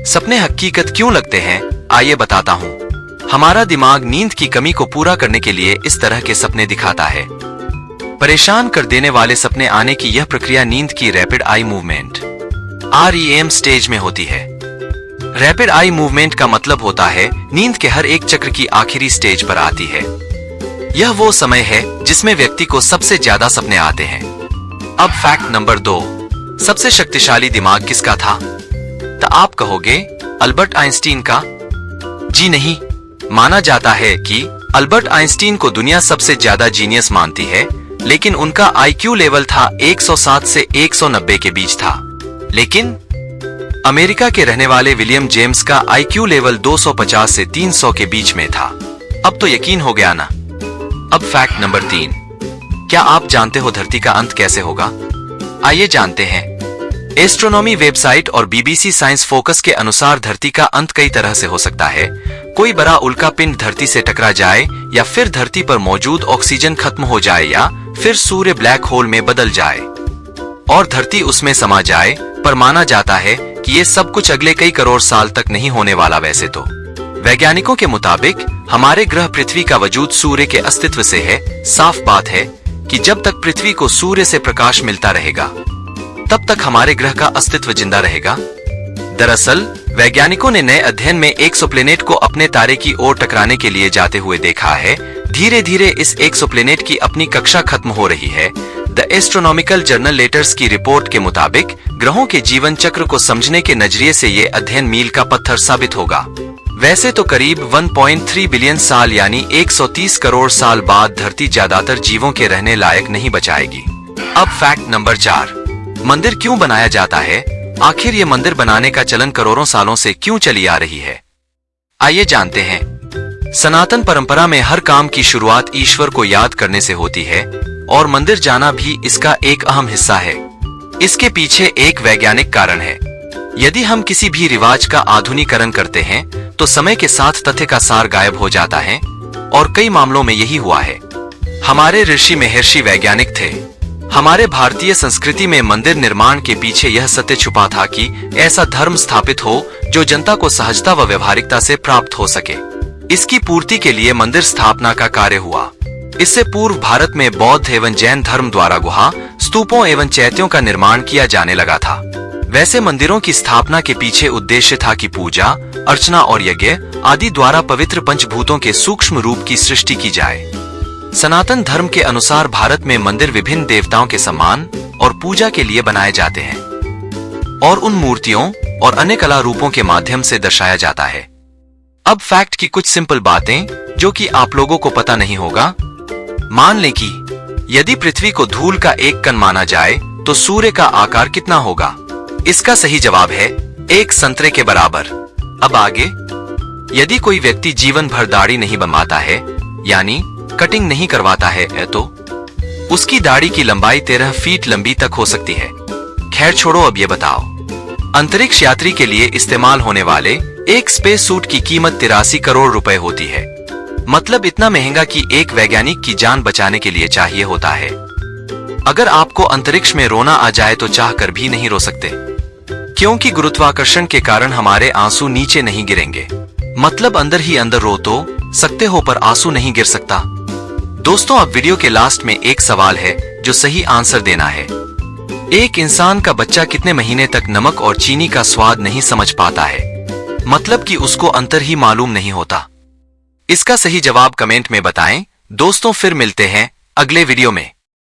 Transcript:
सपने हकीकत क्यों लगते हैं, आइए बताता हूँ। हमारा दिमाग नींद की कमी को पूरा करने के लिए इस तरह के सपने दिखाता है। परेशान कर देने वाले सपने आने की यह प्रक्रिया नींद की rapid eye movement REM stage में होती है। रैपिड आई मूवमेंट का मतलब होता है नींद के हर एक चक्र की आखिरी स्टेज पर आती है। यह वो समय है जिसमें व्यक्ति को सबसे ज्यादा सपने आते हैं। अब फैक्ट नंबर 2, सबसे शक्तिशाली दिमाग किसका था? तो आप कहोगे अल्बर्ट आइंस्टीन का। जी नहीं, माना जाता है कि अल्बर्ट आइंस्टीन को दुनिया सबसे ज्यादा जीनियस मानती है, लेकिन उनका IQ लेवल था 107 से 190 के बीच था। लेकिन अमेरिका के रहने वाले विलियम जेम्स का IQ लेवल 250 से 300 के बीच में था। अब तो यकीन हो गया ना। अब फैक्ट नंबर 3, क्या आप जानते हो धरती का अंत कैसे होगा? आइए जानते हैं। एस्ट्रोनॉमी वेबसाइट और BBC साइंस फोकस के अनुसार धरती का अंत कई तरह से हो सकता है। कोई बड़ा उल्का पिंड धरती से टकरा जाए, या फिर धरती पर मौजूद ऑक्सीजन खत्म हो जाए, या फिर सूर्य ब्लैक होल में बदल जाए और धरती उसमें समा जाए। पर माना जाता है कि ये सब कुछ अगले कई करोड़ साल तक नहीं होने वाला। वैसे तो वैज्ञानिकों के मुताबिक हमारे ग्रह पृथ्वी का वजूद सूर्य के अस्तित्व से है। साफ बात है कि जब तक पृथ्वी को सूर्य से प्रकाश मिलता रहेगा, तब तक हमारे ग्रह का अस्तित्व जिंदा रहेगा। दरअसल वैज्ञानिकों ने नए अध्ययन में एक्सोप्लैनेट को अपने तारे की ओर टकराने के लिए जाते हुए देखा है। धीरे धीरे इस एक्सोप्लैनेट की अपनी कक्षा खत्म हो रही है। द एस्ट्रोनॉमिकल जर्नल लेटर्स की रिपोर्ट के मुताबिक ग्रहों के जीवन चक्र को समझने के नजरिए से ये अध्ययन मील का पत्थर साबित होगा। वैसे तो करीब 1.3 बिलियन साल यानी 130 करोड़ साल बाद धरती ज्यादातर जीवों के रहने लायक नहीं बचाएगी। अब फैक्ट नंबर 4, मंदिर क्यों बनाया जाता है? आखिर ये मंदिर बनाने का चलन करोड़ों सालों से क्यों चली आ रही है? आइए जानते हैं। सनातन परंपरा में हर काम की शुरुआत ईश्वर को याद करने से होती है, और मंदिर जाना भी इसका एक अहम हिस्सा है। इसके पीछे एक वैज्ञानिक कारण है। यदि हम किसी भी रिवाज का आधुनिकीकरण करते हैं, तो समय के साथ तथ्य का सार गायब हो जाता है, और कई मामलों में यही हुआ है। हमारे ऋषि महर्षि वैज्ञानिक थे। हमारे भारतीय संस्कृति में मंदिर निर्माण के पीछे यह सत्य छुपा था कि ऐसा धर्म स्थापित हो जो जनता को सहजता व व्यवहारिकता से प्राप्त हो सके। इसकी पूर्ति के लिए मंदिर स्थापना का कार्य हुआ। इससे पूर्व भारत में बौद्ध एवं जैन धर्म द्वारा गुहा, स्तूपों एवं चैत्यों का निर्माण किया जाने लगा था। वैसे मंदिरों की स्थापना के पीछे उद्देश्य था कि पूजा, अर्चना और यज्ञ आदि द्वारा पवित्र पंचभूतों के सूक्ष्म रूप की सृष्टि की जाए। सनातन धर्म के अनुसार भारत में मंदिर विभिन्न देवताओं के सम्मान और पूजा के लिए बनाए जाते हैं, और उन मूर्तियों और अन्य कला रूपों के माध्यम से दर्शाया जाता है। अब फैक्ट की कुछ सिंपल बातें जो कि आप लोगों को पता नहीं होगा। मान लें कि यदि पृथ्वी को धूल का एक कण माना जाए, तो सूर्य का आकार कितना होगा? इसका सही जवाब है 1 संतरे के बराबर। अब आगे, यदि कोई व्यक्ति जीवन भर दाढ़ी नहीं बनवाता है, यानी कटिंग नहीं करवाता है, तो उसकी दाढ़ी की लंबाई 13 फीट लंबी तक हो सकती है। खैर छोड़ो, अब ये बताओ, अंतरिक्ष यात्री के लिए इस्तेमाल होने वाले एक स्पेस सूट की कीमत 83 करोड़ रुपए होती है। मतलब इतना महंगा कि एक वैज्ञानिक की जान बचाने के लिए चाहिए होता है। अगर आपको अंतरिक्ष में रोना आ जाए तो चाह कर भी नहीं रो सकते, क्योंकि गुरुत्वाकर्षण के कारण हमारे आंसू नीचे नहीं गिरेंगे। मतलब अंदर ही अंदर रो तो सकते हो, पर आंसू नहीं गिर सकता। दोस्तों, अब वीडियो के लास्ट में एक सवाल है जो सही आंसर देना है। एक इंसान का बच्चा कितने महीने तक नमक और चीनी का स्वाद नहीं समझ पाता है? मतलब कि उसको अंतर ही मालूम नहीं होता। इसका सही जवाब कमेंट में बताएं। दोस्तों, फिर मिलते हैं अगले वीडियो में।